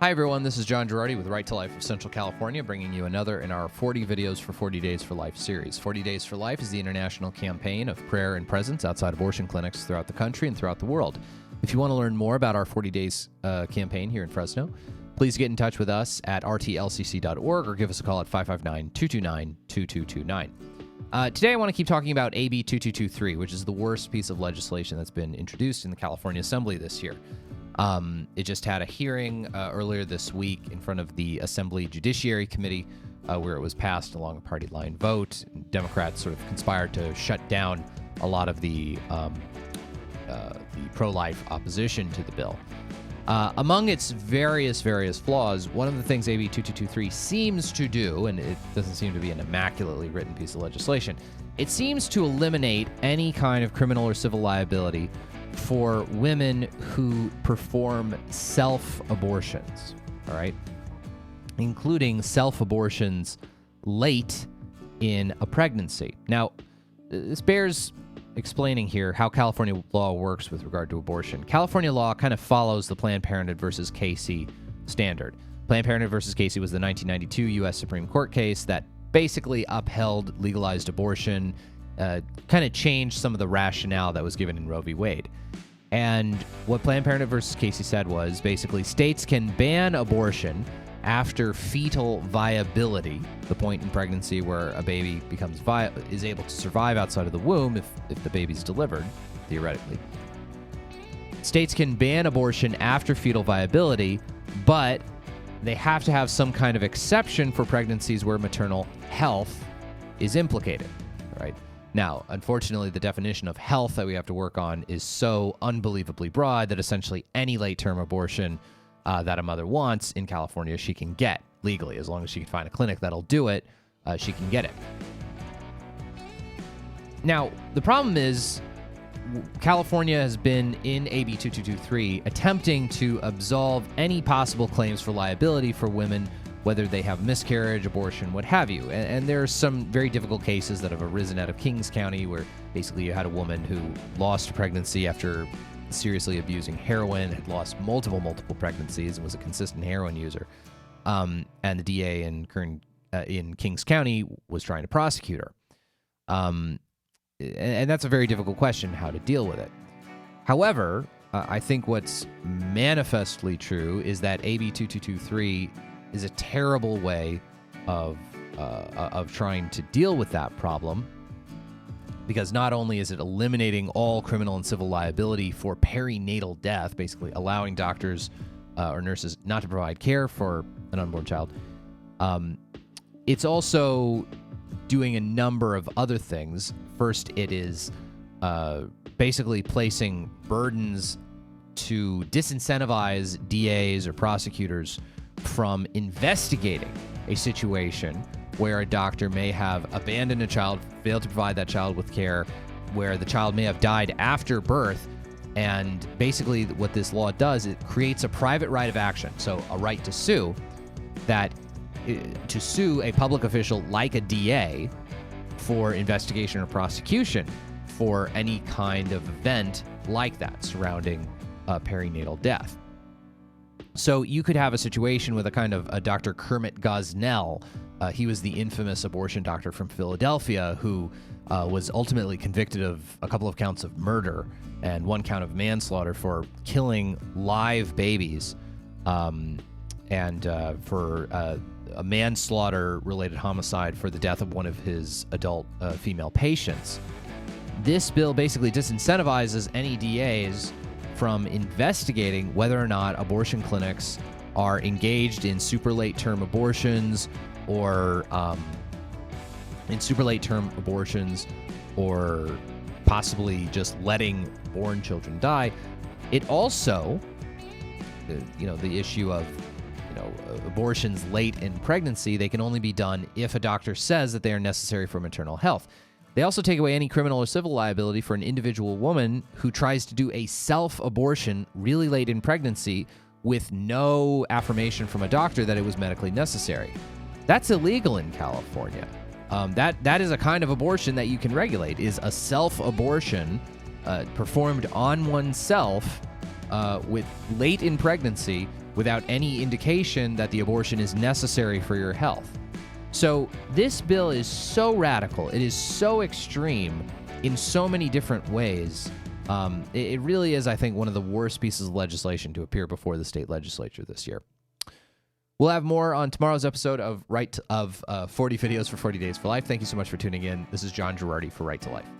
Hi everyone, this is John Girardi with Right to Life of Central California, bringing you another in our 40 videos for 40 Days for Life series. 40 Days for Life is the international campaign of prayer and presence outside abortion clinics throughout the country and throughout the world. If you want to learn more about our 40 Days campaign here in Fresno, please get in touch with us at rtlcc.org or give us a call at 559-229-2229. Today I want to keep talking about AB 2223, which is the worst piece of legislation that's been introduced in the California Assembly this year. It just had a hearing earlier this week in front of the Assembly Judiciary Committee where it was passed along a party line vote. Democrats sort of conspired to shut down a lot of the pro-life opposition to the bill. Among its various flaws, one of the things AB 2223 seems to do, and it doesn't seem to be an immaculately written piece of legislation, it seems to eliminate any kind of criminal or civil liability for women who perform self-abortions, all right? Including self-abortions late in a pregnancy. Now, this bears explaining here how California law works with regard to abortion. California law kind of follows the Planned Parenthood versus Casey standard. Planned Parenthood versus Casey was the 1992 U.S. Supreme Court case that basically upheld legalized abortion, kind of changed some of the rationale that was given in Roe v. Wade. And what Planned Parenthood versus Casey said was basically states can ban abortion after fetal viability, the point in pregnancy where a baby is able to survive outside of the womb if the baby's delivered, theoretically. States can ban abortion after fetal viability, but they have to have some kind of exception for pregnancies where maternal health is implicated, right? Now, unfortunately, the definition of health that we have to work on is so unbelievably broad that essentially any late-term abortion that a mother wants in California, she can get legally. As long as she can find a clinic that'll do it, she can get it. Now, the problem is California has been in AB 2223 attempting to absolve any possible claims for liability for women, whether they have miscarriage, abortion, what have you. And there are some very difficult cases that have arisen out of Kings County where basically you had a woman who lost a pregnancy after seriously abusing heroin, had lost multiple pregnancies, and was a consistent heroin user. And the DA in Kings County was trying to prosecute her. And that's a very difficult question, how to deal with it. However, I think what's manifestly true is that AB 2223 is a terrible way of trying to deal with that problem, because not only is it eliminating all criminal and civil liability for perinatal death, basically allowing doctors or nurses not to provide care for an unborn child, it's also doing a number of other things. First, it is basically placing burdens to disincentivize DAs or prosecutors from investigating a situation where a doctor may have abandoned a child, failed to provide that child with care, where the child may have died after birth. And basically what this law does, it creates a private right of action, so a right to sue, to sue a public official like a DA for investigation or prosecution for any kind of event like that surrounding perinatal death. So you could have a situation with a kind of a Dr. Kermit Gosnell. He was the infamous abortion doctor from Philadelphia who was ultimately convicted of a couple of counts of murder and one count of manslaughter for killing live babies, and for a manslaughter-related homicide for the death of one of his adult female patients. This bill basically disincentivizes any DAs from investigating whether or not abortion clinics are engaged in super late-term abortions or possibly just letting born children die. It also, the issue of, abortions late in pregnancy, they can only be done if a doctor says that they are necessary for maternal health. They also take away any criminal or civil liability for an individual woman who tries to do a self-abortion really late in pregnancy with no affirmation from a doctor that it was medically necessary. That's illegal in California. That is a kind of abortion that you can regulate, is a self-abortion performed on oneself with late in pregnancy without any indication that the abortion is necessary for your health. So this bill is so radical. It is so extreme in so many different ways. It really is, I think, one of the worst pieces of legislation to appear before the state legislature this year. We'll have more on tomorrow's episode of 40 Videos for 40 Days for Life. Thank you so much for tuning in. This is John Girardi for Right to Life.